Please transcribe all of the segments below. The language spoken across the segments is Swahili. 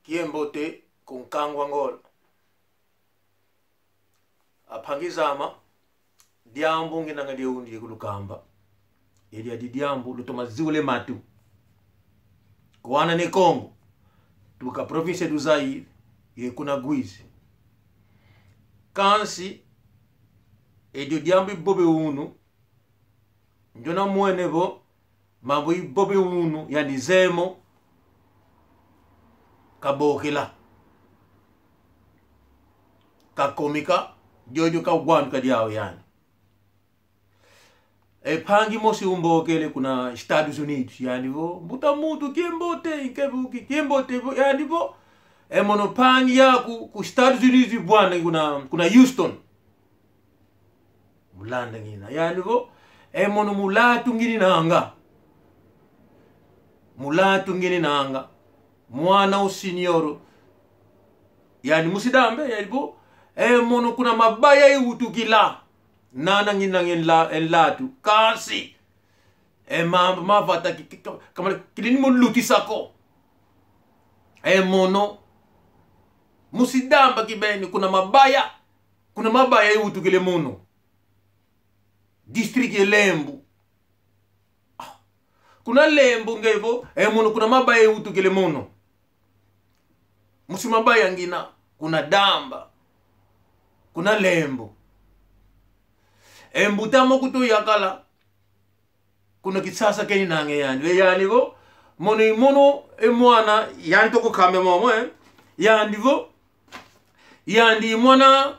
Kiembote kunkangwa ngolo. Apangizama diambu nginanga diundi kulukamba. Ili adi diambu lutoma ziule matu. Kuwana ni Kongo. Tuka province du Zaire ye kuna guizi. Kansi edio diambu bobe unu. Njona mwenevo mambo bobe unu yani zemo kabokila kakomika jojo ka gwandu kadiao yani pangi mosi umbokele kuna Estados Unidos yani vo mbuta mutu kiembote ikebuki kiembote yani vo mono pangi ya ku Estados Unidos bwana kuna Houston mulanda ngina yani vo mono mulatu ngini nanga mwana usinioro yani musidambe yalibo mono kuna mabaya yutukila nana ngina latu kasi mavata kama kilini muluti sako mono musidamba kibeni kuna mabaya yutukile mono district Lembu kuna Lembu ngevo mono kuna mabaya yutukile mono musimabaya ngina kuna Damba kuna Lembu mbutamo kutu yakala kuna kisasa keni nange yani yani vo mono mwana yani toko kame momo yani vo yani mwana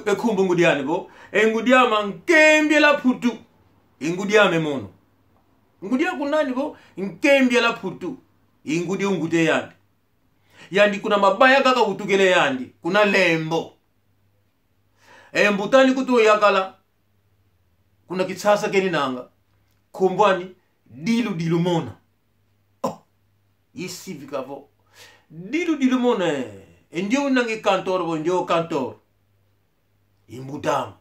ekumbu ngudiani vo ngudiama nkembye la putu ngudiame mono ngudia kunani vo nkembye la putu ngudi ungute yandi kuna mabaya kaka utukele yandi kuna Lembo mbutani kutu yakala kuna kisasa keni nanga kumbwani dilu mona isi vikavo dilu mona ndio nangi kantor ndio kantor imbutama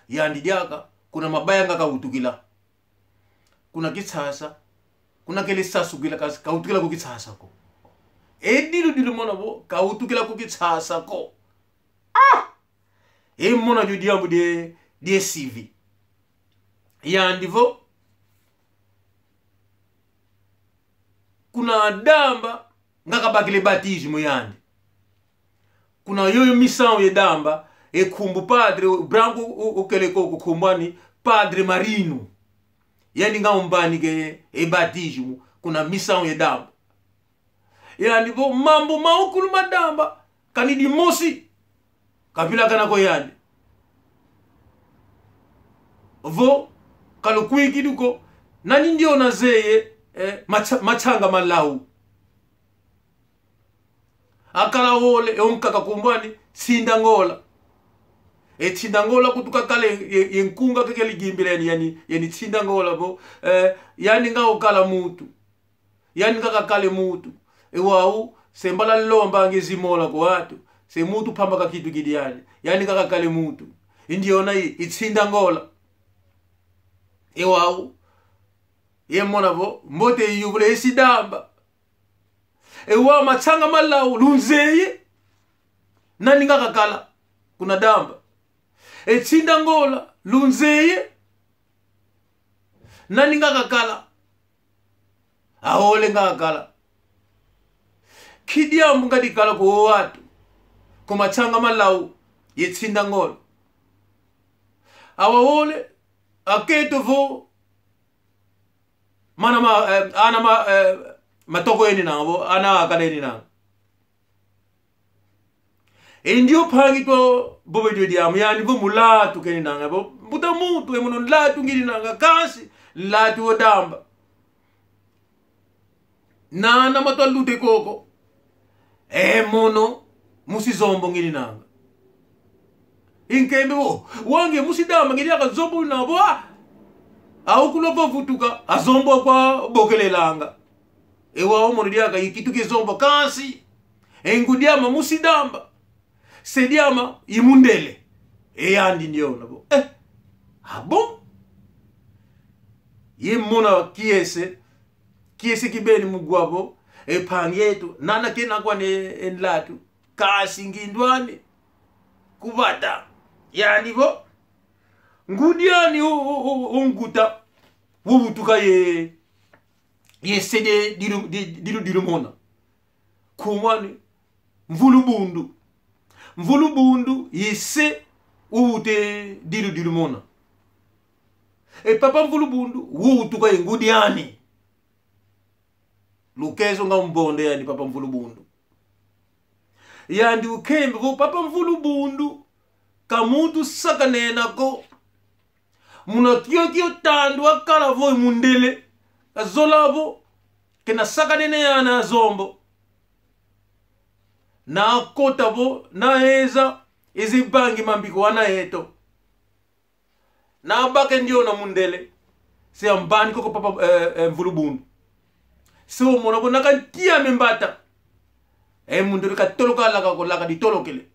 yandi jaka kuna mabaya kaka utukila kuna kisasa kuna kele sasu gila ka utukila ku kisasa ko dilu mona bo ka utukila ku kisasa ko mona ju diambu de CV yandi vo kuna Damba ngaka bakile batismo yandi kuna yoyo misao ye Damba kumbu padre branco ukeleko kukumbani padre Marino yani ngaumbani ke batismo kuna misao ye Damba yandi vo mambo maukulu madamba kanidi mosi kapila kana ko yandi vo kalukwiki duko nani ndio nazeye machanga malau akala wole onkaka kumbwani sindangola sindangola kutuka kale yenkunga kekeli gimbireni yani sindangola vo yani ngaokala mutu yani kaka mutu wau sembala lomba ngezimola ko watu se mutu pamba ka kitu kidiani yani kaka kale mutu indiona itsinda ngola wau mona vo mbote yubule esidamba wa machanga malau lunzeye nani kaka kala kuna Damba itsinda ngola lunzeye nani kaka kala ahole kaka kala kidiambu ngadi kala ko watu kumachanga malau yetsinda ngolo awawole aketo vo mana matoko eni nabo ana akaleni na ndio pangi to bobe diamu yani vo mulatu keni nanga bo buta mutu emono latu ngiri nanga kasi latu Damba nana matalute koko mono musizombo ngiri nanga inkembe wo wange musidama ngiri aka zombo nabo au kulopo vutuka azombo kwa bokelelanga ewa omo ndiaka ikituke zombo kasi engudiama musidamba sediama imundele eyandi ndio nabo bon ye mona kiese kiesi kibeni mugwabo epangetu nana kena kwa enlatu kasi ngindwani kubata yani vo ngudiani unguta wubutuka ye sede dilu mona kumwani mvulubundu yese ubute dilu mona e papa mvulubundu wubutuka ye ngudiani lukezo nga mbonde yani papa mvulubundu yandi ukembe vo papa mvulubundu kamuntu sakanena ko muna kyo tandu akala vo mundele azolavo kena sakanene yana zombo na kota vo na eza ezibangi mambiko wana eto na bake ndio na mundele se ambani koko papa mvulubundu so mona ko nakantia membata mundele katoloka laka ditolokele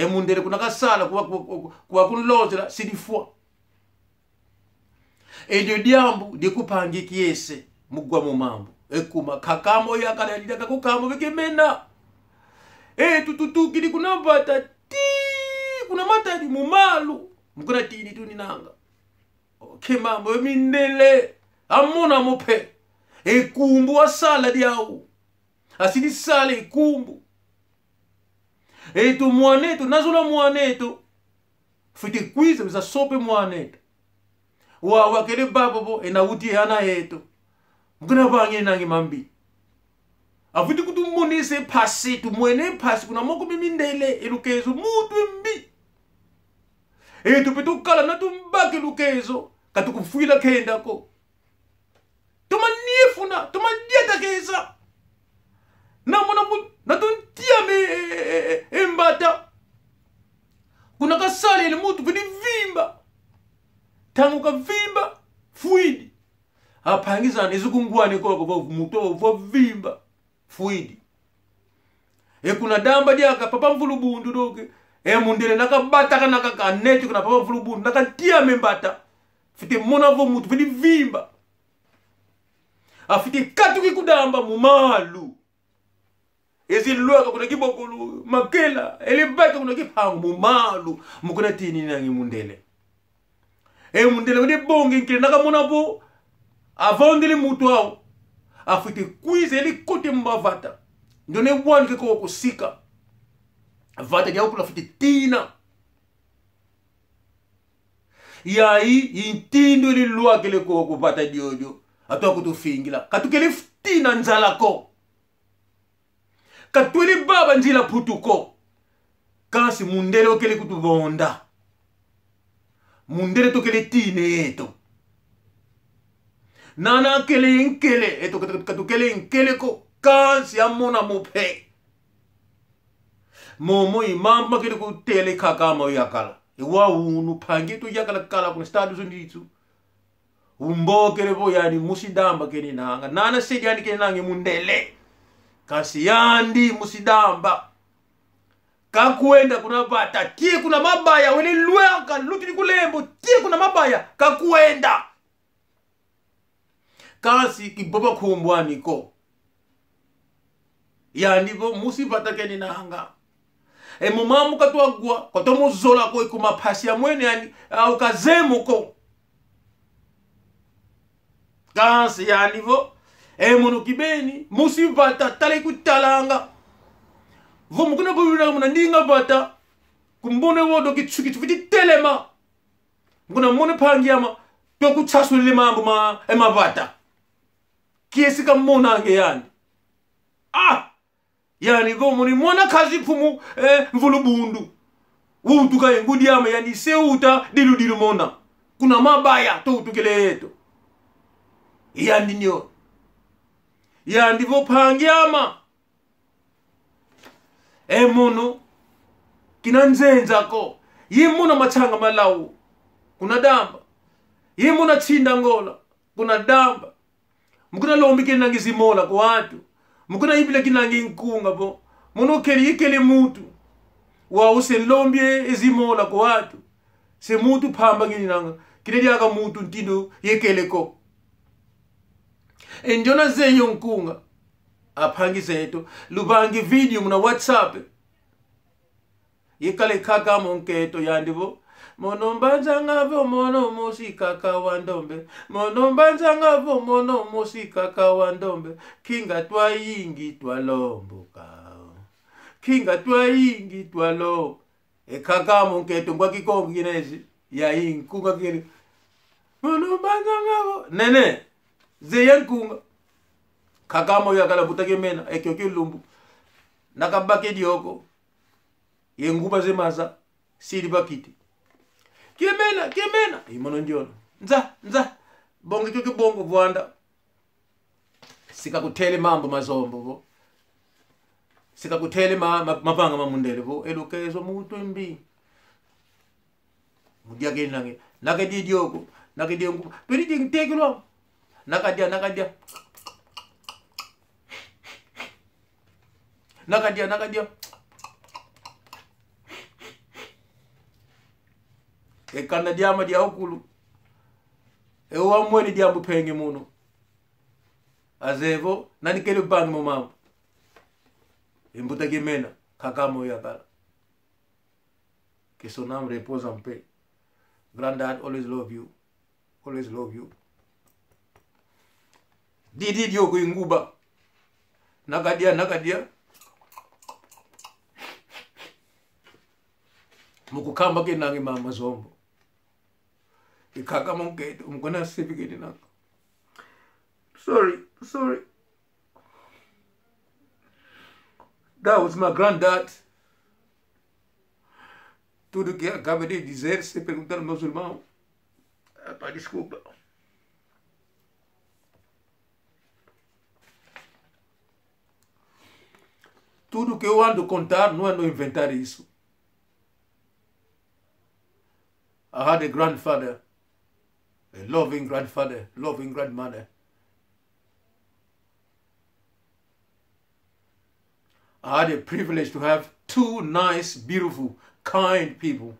mundele kunaka sala kuwa kunlozela sidifua edio diambu dikupangi kiese mugwa mu mambo ekuma kakamo yakala lidaka kukamo bekemena tututu kidi kuna bata ti kuna mata di mumalu mukuna tini tu ninanga kemambo mindele amona mope ekumbu asala diawu asidi sala ekumbu tu mwanetu nazola mwanetu fiti kwiza biza sope mwanetu wakele babo enauti hana yetu mkuna bangi nangi mambi afiti kutumunise pasi tumwene pasi kuna moko mimindele elukezo mutu mbi tupitu kala natumbaki lukezo katukufuila kenda ko tumanifuna tumandieta kesa namona natuntia mbata kuna kasali ele mutu vidi vimba tangu ka vimba fuidi apangiza nezikungwane koko muto vo vimba fuidi kuna damba diaka papa mvulubundu doke mundele nakabata kana kakaneti kuna papa mvulubundu nakantia mbata fite mona vo mutu vidi vimba afite katuki kudamba mumalu eziluaka kuna kibokulu makela elibaka kuna kipangu mumalu mukuna tini nangi mundele mundele wede bonge nkile nakamona po avondele mutu au afite kwize eli kote mbavata ndone bwani keko kusika vata dia upula fite tina yai intindo eli lua kele ko kupata diojo atwa kutufingila katukele tina nzalako katwele baba njila putuko kasi mundele okele kutubonda mundele tokele tine eto nana kele nkele eto katukele nkele ko kasi amona mupe momo imamba kele kutele kakama yakala iwa unu pangi tu yakala kala kuna stadu zunditu umbo kele bo yani musidamba kele nanga nana sejani kele nange mundele kasi yandi musidamba kakuenda kuna bata tie kuna mabaya wele luaka lutini kulembo tie kuna mabaya kakuenda kasi kiboba kumbwani ko yandi bo musibata keni nanga mumamu katwagwa kotomo zola ko ikuma pasi ya mwene yani au kazemo ko kasi yandi bo mono kibeni musibata tale kutalanga vo mukuna bubina muna ndinga bata kumbone wodo kitsuki tufiti telema mukuna mone pangiyama to kutsasulile mambo emabata kiesi kamona nge yani yani vo muni mwana kazi pumu mvulubundu utuka ngudiyama yani seuta dilu mona kuna mabaya to utukele yeto yani nyo yandi vo pangiyama mono kinanzenza ko yimuna machanga malawu kuna damba yimuna chinda ngola kuna damba mukuna lombi kinangi zimola kwa watu mukuna ibile kinangi nkunga bo mono keli mutu wa uselombye ezimola kwa watu se mutu pamba ngini nanga kinedi aka mutu ntindo yekeleko Enjona zenyo nkunga. Aphangi zetu. Lubangi video muna WhatsApp. Yekale kaka monketo yandivo. Monombanza ngavo mono mosi kaka wandombe. Monombanza ngavo mono mosi kaka wandombe. Kinga twa yingi twa lomboka. Kinga twa yingi twa lo. E kaka monketo ngwa kikongo kinezi. Ya yingi kunga kiri. Monombanza ngavo. Nene. Zeyan kunga. Kaka mo yakala butake mena. Ekyo kilumbu. Nakabake dioko. Yenguba zemaza. Siri bakiti. Kiemena. Imono njono. Nza. Bongo kyoke bongo vuanda. Sika kutele mambo mazombo vo. Sika kutele mapanga mamundele vo. Elukezo mutu mbi. Mudia genange. Nakadi dioko. Nakadi nguba. Peri ding tekelo. Nakadia. Nakadia. E kana diama dia okulu. E wa mwene diambu penge muno. Azevo nani kele bangi mo mama. Imbuta gemena kakamo yakala. Que son âme repose en paix. Granddad always love you. Always love you. Didi dioko inguba. Nakadia. Mukukamba ke nangi mama zombo. Ikaka monketo mukona certificate nako. Sorry. That was my granddad. Tudo que acaba de dizer, se perguntar aos meus irmãos, desculpa. Tudo que eu ando contar, não ando inventar isso. I had a grandfather, a loving grandfather, loving grandmother. I had a privilege to have two nice, beautiful, kind people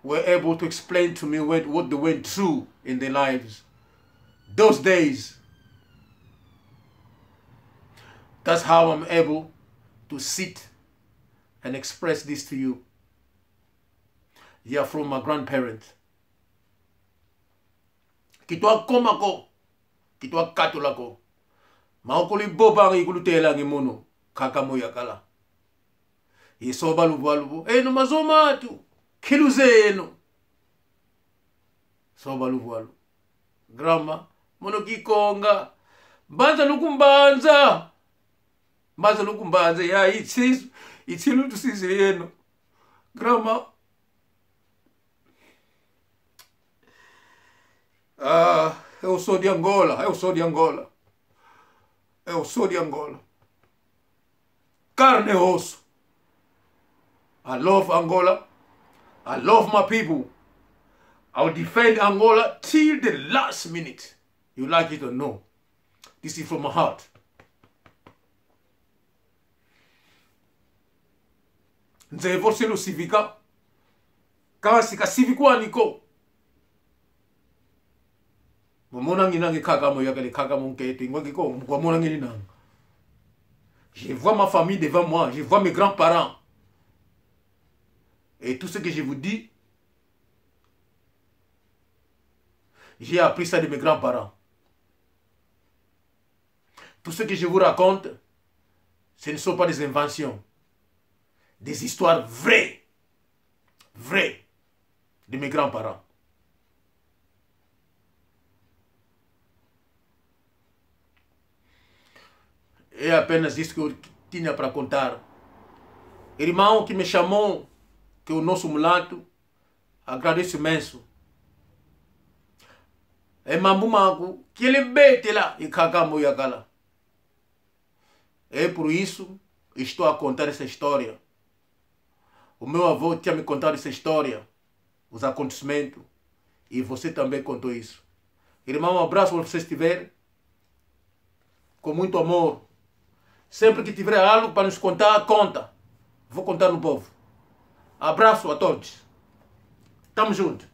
who were able to explain to me what they went through in their lives. Those days. That's how I'm able to sit and express this to you. Yeah, from my grandparents. Kitwa komako, kitwa katolako. Maokuli boba ngikulutela ngimono kakamo yakala. Isoba luvaluvo. No mazomatu. Kiluzeno. Soba luvalu. Grandma mono kikonga. Banza lukumbanza. Banza lukumbanza ya itsilu tusizeno. Grandma eu sou de Angola. Carne e osso. I love Angola. I love my people. I will defend Angola till the last minute. You like it or no. This is from my heart. Nze forse lo civica. Kasi ka civico aniko. Momona nginangi kakamo yakale kakamo nkete ngwakiko mkwamona ngininanga. Je vois ma famille devant moi, je vois mes grands-parents. Et tout ce que je vous dis, j'ai appris ça de mes grands-parents. Tout ce que je vous raconte, ce ne sont pas des inventions. Des histoires vraies de mes grands-parents. É apenas isso que eu tinha para contar. Irmão que me chamou, que é o nosso mulato, agradeço imenso. É mambumago, que ele bete lá e cagamo yakala. É por isso que estou a contar essa história. O meu avô tinha me contado essa história, os acontecimentos, e você também contou isso. Irmão, um abraço onde você estiver, com muito amor. Sempre que tiver algo para nos contar, conta. Vou contar no povo. Abraço a todos. Tamo junto.